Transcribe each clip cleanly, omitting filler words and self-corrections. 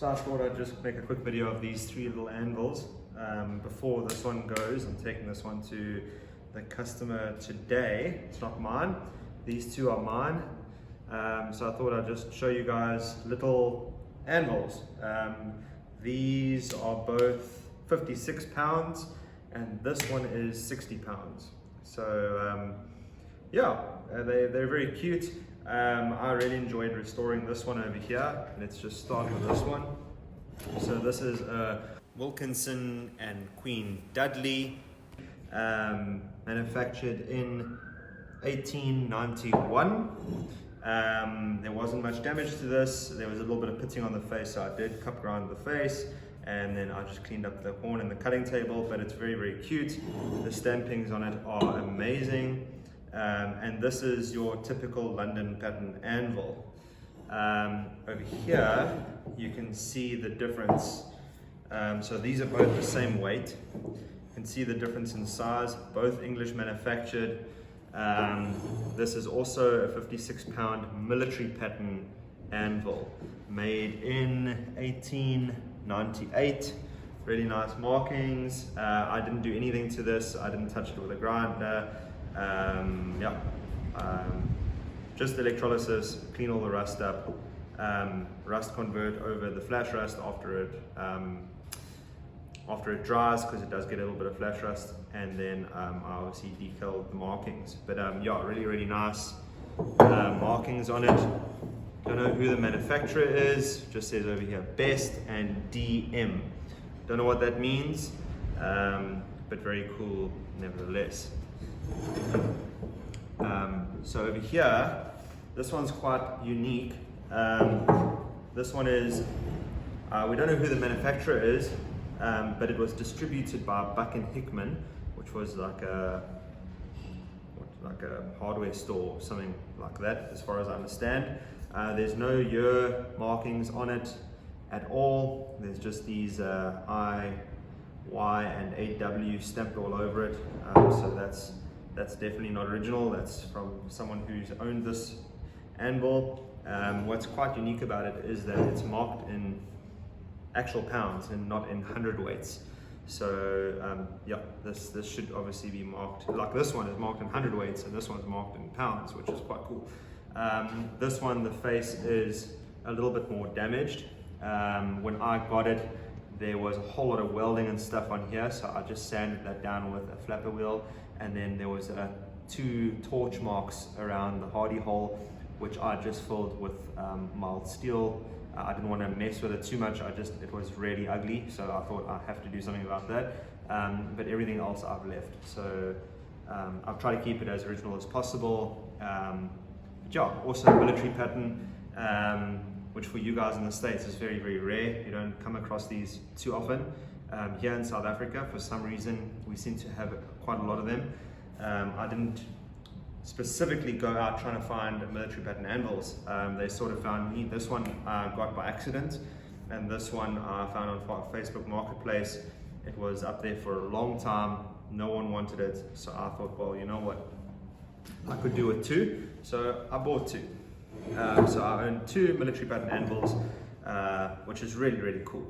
So I thought I'd just make a quick video of these three little anvils. Before this one goes, I'm taking this one to the customer today. It's not mine. These two are mine. So I thought I'd just show you guys little anvils. These are both 56 pounds and this one is 60 pounds. So yeah, they're very cute. I really enjoyed restoring this one over here. Let's just start with this one. So this is a Wilkinson and Queen Dudley, manufactured in 1891. There wasn't much damage to this. There was a little bit of pitting on the face, so I did cup grind the face, and then I just cleaned up the horn and the cutting table, but it's very, very cute. The stampings on it are amazing. And this is your typical London pattern anvil. Over here, you can see the difference. So these are both the same weight. You can see the difference in size, both English manufactured. This is also a 56-pound military pattern anvil, made in 1898. Really nice markings. I didn't do anything to this. I didn't touch it with a grinder. Just electrolysis, clean all the rust up, rust convert over the flash rust after it dries, because it does get a little bit of flash rust, and then I obviously decal the markings. But yeah, really, really nice markings on it. Don't know who the manufacturer is, just says over here best and DM. Don't know what that means, but very cool nevertheless. So over here, this one's quite unique. This one is, we don't know who the manufacturer is, but it was distributed by Buck and Hickman, which was like a hardware store or something like that, as far as I understand. There's no year markings on it at all. There's just these I, Y, and AW stamped all over it. So that's definitely not original. That's from someone who's owned this anvil. What's quite unique about it is that it's marked in actual pounds and not in hundredweights. So yeah, this should obviously be marked, like this one is marked in hundredweights and this one's marked in pounds, which is quite cool. This one, the face is a little bit more damaged. When I got it, there was a whole lot of welding and stuff on here, so I just sanded that down with a flapper wheel, and then there was 2 torch marks around the hardy hole, which I just filled with mild steel. I didn't want to mess with it too much. It was really ugly, so I thought I have to do something about that. But everything else I've left. So I've tried to keep it as original as possible. But yeah, also military pattern, which for you guys in the States is very, very rare. You don't come across these too often. Here in South Africa, for some reason, we seem to have quite a lot of them. I didn't specifically go out trying to find military pattern anvils. They sort of found me. This one I got by accident, and this one I found on Facebook Marketplace. It was up there for a long time. No one wanted it, so I thought, well, you know what? I could do it too. So I bought 2. So I own 2 military pattern anvils, which is really, really cool.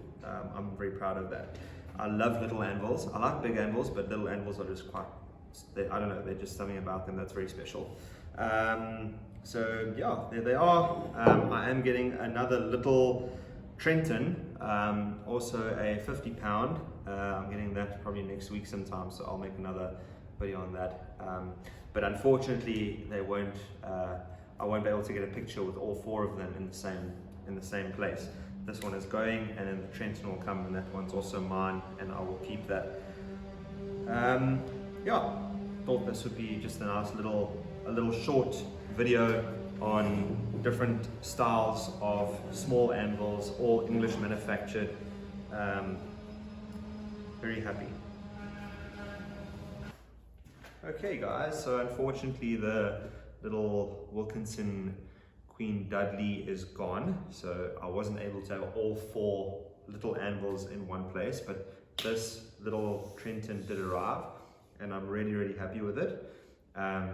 I'm very proud of that. I love little anvils. I like big anvils, but little anvils are just quite, I don't know, there's just something about them that's very special. So yeah, there they are. I am getting another little Trenton, also a 50-pound. I'm getting that probably next week sometime, so I'll make another video on that. But unfortunately, they won't. I won't be able to get a picture with all 4 of them in the same place. This one is going, and then the Trenton will come, and that one's also mine, and I will keep that. Yeah, thought this would be just a nice little short video on different styles of small anvils, all English manufactured. Very happy. Okay guys, so unfortunately the little Wilkinson Queen Dudley is gone, so I wasn't able to have all 4 little anvils in one place, but this little Trenton did arrive, and I'm really, really happy with it.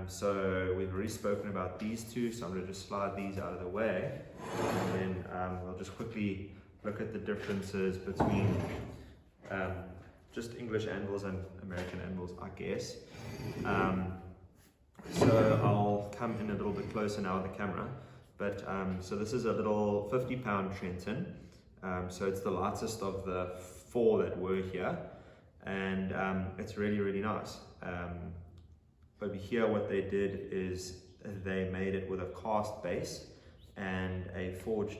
So we've already spoken about these 2, so I'm going to just slide these out of the way, and then we'll just quickly look at the differences between just English anvils and American anvils, I guess. So I'll come in a little bit closer now with the camera. But so this is a little 50-pound Trenton. So it's the lightest of the 4 that were here, and it's really, really nice. Over here, what they did is they made it with a cast base and a forged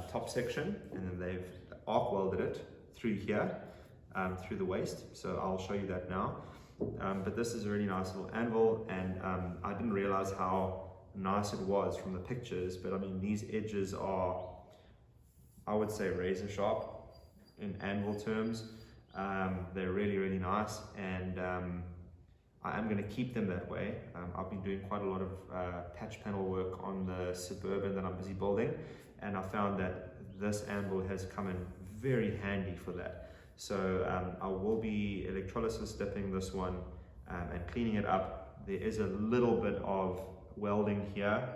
top section, and then they've arc welded it through here, through the waist. So I'll show you that now. But this is a really nice little anvil, and I didn't realize how nice it was from the pictures, but I mean, these edges are, I would say, razor sharp in anvil terms. They're really, really nice, and I am going to keep them that way. I've been doing quite a lot of patch panel work on the Suburban that I'm busy building, and I found that this anvil has come in very handy for that. So I will be electrolysis dipping this one and cleaning it up. There is a little bit of welding here,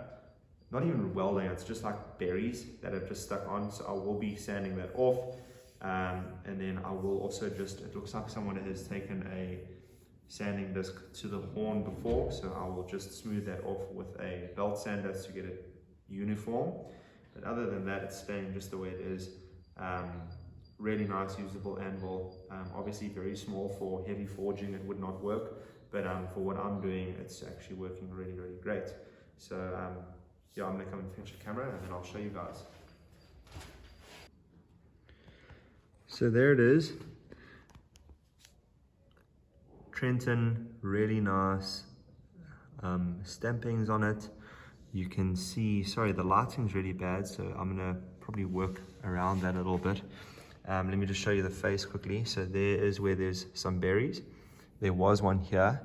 not even welding, it's just like berries that have just stuck on, so I will be sanding that off, and then I will also just, it looks like someone has taken a sanding disc to the horn before, so I will just smooth that off with a belt sander to get it uniform. But other than that, it's staying just the way it is. Really nice usable anvil. Obviously very small for heavy forging, it would not work, but for what I'm doing, it's actually working really, really great. So yeah, I'm gonna come and fetch a camera and then I'll show you guys. So there it is. Trenton, really nice stampings on it. You can see, sorry, the lighting's really bad, so I'm gonna probably work around that a little bit. Let me just show you the face quickly. So there is where there's some berries. There was one here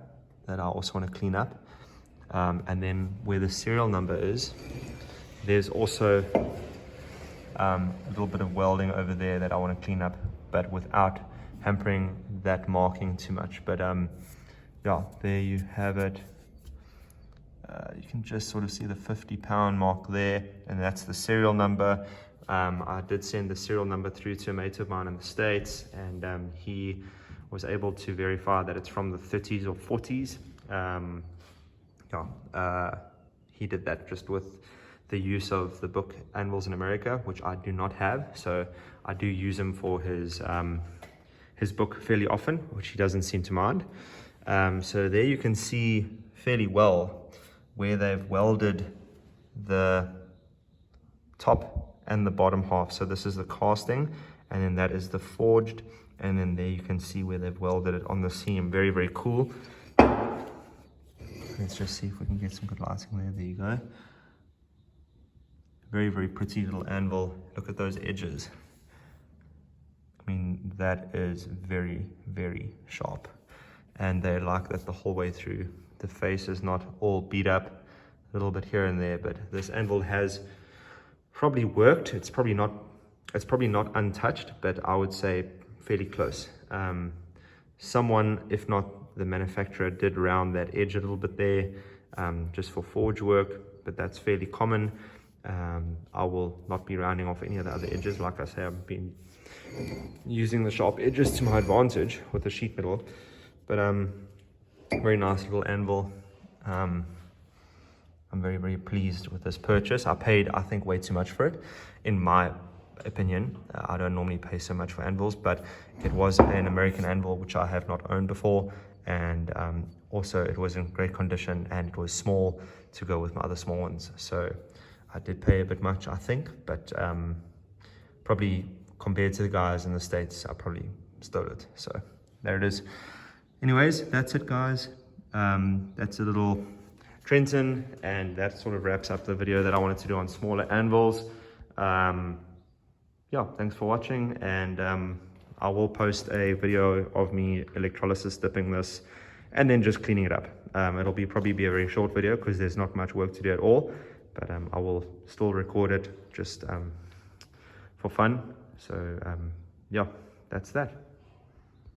that I also want to clean up. And then where the serial number is, there's also a little bit of welding over there that I want to clean up, but without hampering that marking too much. But yeah, there you have it. You can just sort of see the 50-pound mark there, and that's the serial number. I did send the serial number through to a mate of mine in the States, and he was able to verify that it's from the 30s or 40s. He did that just with the use of the book Anvils in America, which I do not have, so I do use him for his book fairly often, which he doesn't seem to mind. So there you can see fairly well where they've welded the top and the bottom half. So this is the casting, and then that is the forged, and then there you can see where they've welded it on the seam. Very, very cool. Let's just see if we can get some good lighting there. There you go. Very, very pretty little anvil. Look at those edges. I mean, that is very, very sharp, and they like that the whole way through. The face is not all beat up, a little bit here and there, but this anvil has probably worked. It's probably not untouched, but I would say fairly close. Someone, if not the manufacturer, did round that edge a little bit there, just for forge work, but that's fairly common. I will not be rounding off any of the other edges. Like I say, I've been using the sharp edges to my advantage with the sheet metal, but very nice little anvil. I'm very, very pleased with this purchase. I paid, I think, way too much for it, in my opinion. I don't normally pay so much for anvils, but it was an American anvil, which I have not owned before, and also it was in great condition, and it was small to go with my other small ones. So I did pay a bit much, I think, but probably compared to the guys in the States, I probably stole it. So there it is. Anyways, that's it, guys. That's a little Trenton, and that sort of wraps up the video that I wanted to do on smaller anvils. Yeah, thanks for watching, and I will post a video of me electrolysis dipping this and then just cleaning it up. It'll probably be a very short video because there's not much work to do at all, but I will still record it just for fun. So yeah, that's that.